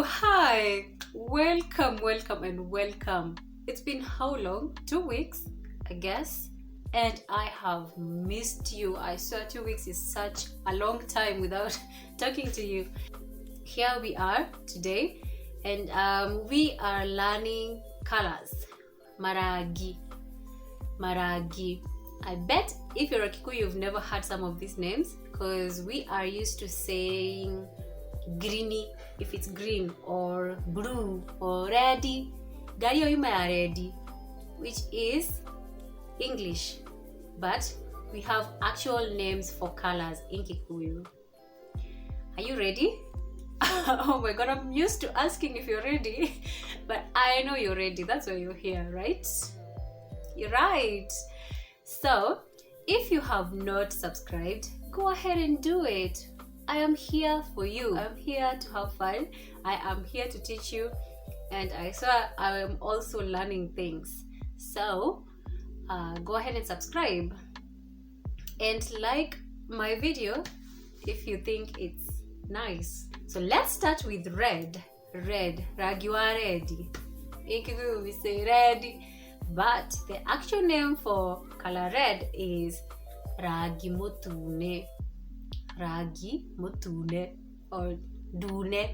Hi, welcome, and welcome. It's been how long? 2 weeks, I guess. And I have missed you. I swear 2 weeks is such a long time without talking to you. Here we are today, and we are learning colors. Marangi. I bet if you're a Kikuyu, you've never heard some of these names, because we are used to saying greeny if it's green, or blue, or reddy. Gayo ima reddy, which is English, but we have actual names for colors in Kikuyu. Are you ready? Oh my god, I'm used to asking if you're ready, but I know you're ready. That's why you're here, right? You're right. So if you have not subscribed, go ahead and do it. I am here for you. I'm here to have fun. I am here to teach you, and I swear I am also learning things. So go ahead and subscribe and like my video if you think it's nice. So let's start with red. Ragiwa ready. In Kikuyu we say ready, but the actual name for color red is ragi motune. Ragi motune, or dune,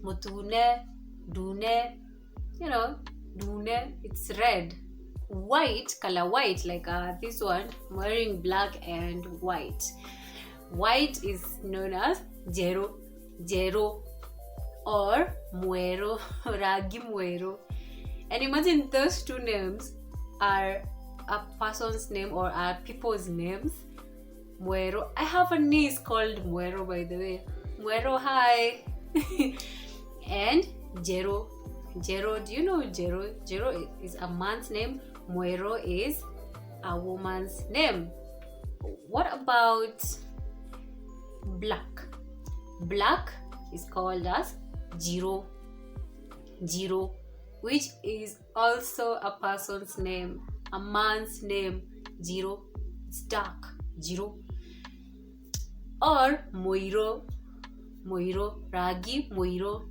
motune, dune, dune, it's red. White, color white, like this one, I'm wearing black and white. White is known as jero, or muero, ragi muero. And imagine those two names are a person's name or are people's names. Muero. I have a niece called Muero, by the way. Muero, hi. And Jero. Do you know Jero? Jero is a man's name. Muero is a woman's name. What about black? Black is called as Jiro, which is also a person's name, a man's name. Jiro. It's dark. Jiro. Or Moiro, Ragi Moiro.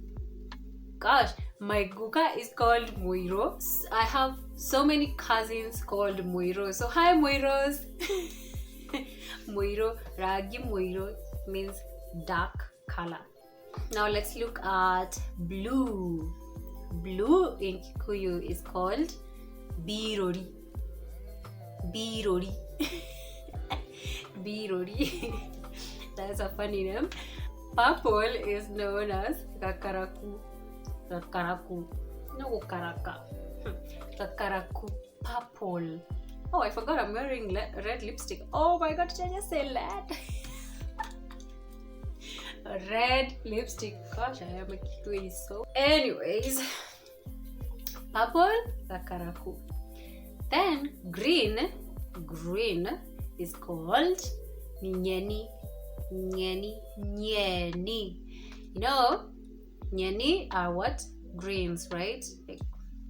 Gosh, my Guka is called Moiro. I have so many cousins called Moiro. So hi Moiros. Moiro, Ragi Moiro means dark color. Now let's look at blue. Blue in Kikuyu is called Birori. That's a funny name. Purple is known as Kakaraku. No Karaka. Kakaraku purple. Oh, I forgot I'm wearing red lipstick. Oh my god, did I just say that? Red lipstick. Gosh, I am a Kikuyu. So anyways, purple, Kakaraku. Then green is called Nyeni. You know, Nyeni are what? Greens, right? Like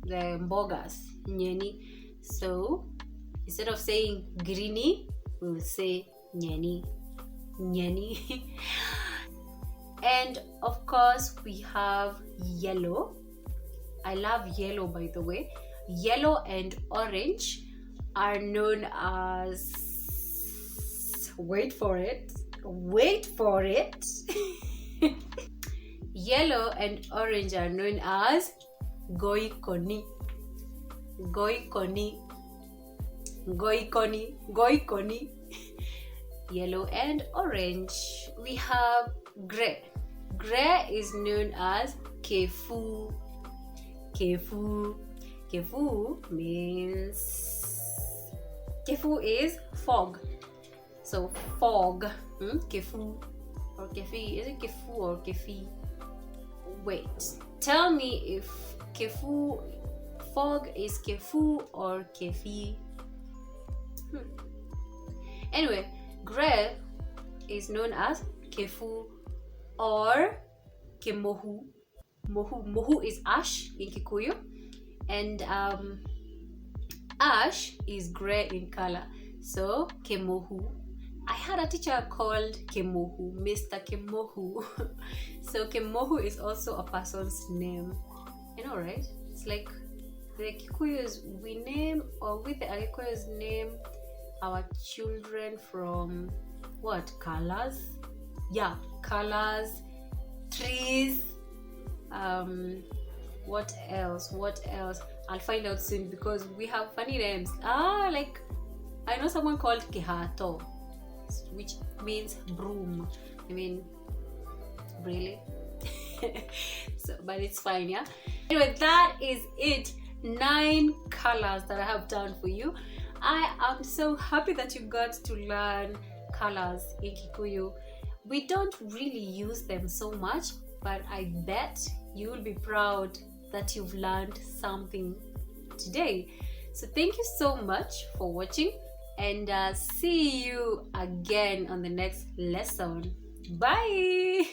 the mbogas. Nyeni. So instead of saying greeny, we will say Nyeni. And of course we have yellow. I love yellow, by the way. Yellow and orange are known as, wait for it. Yellow and orange are known as goikoni. Yellow and orange. We have gray. Gray is known as kefu. Kefu is fog. So fog. Kefu or kefi. Is it kefu or kefi? Wait. Tell me if fog is kefu or kefi. Anyway, gray is known as kefu or kemohu. Mohu is ash in Kikuyu, and ash is gray in color. So kemohu. I had a teacher called Kemohu, Mr. Kemohu. So Kemohu is also a person's name. You know, right? It's like the Kikuyus, we name, or with the Kikuyus name our children from what? Colors? Yeah, colors, trees. What else? I'll find out soon because we have funny names. Like I know someone called Kihato, which means broom. I mean, really? So, but it's fine, yeah. Anyway, that is it. 9 colors that I have done for you. I am so happy that you got to learn colors in Kikuyu. We don't really use them so much, but I bet you will be proud that you've learned something today. So thank you so much for watching, and see you again on the next lesson. Bye.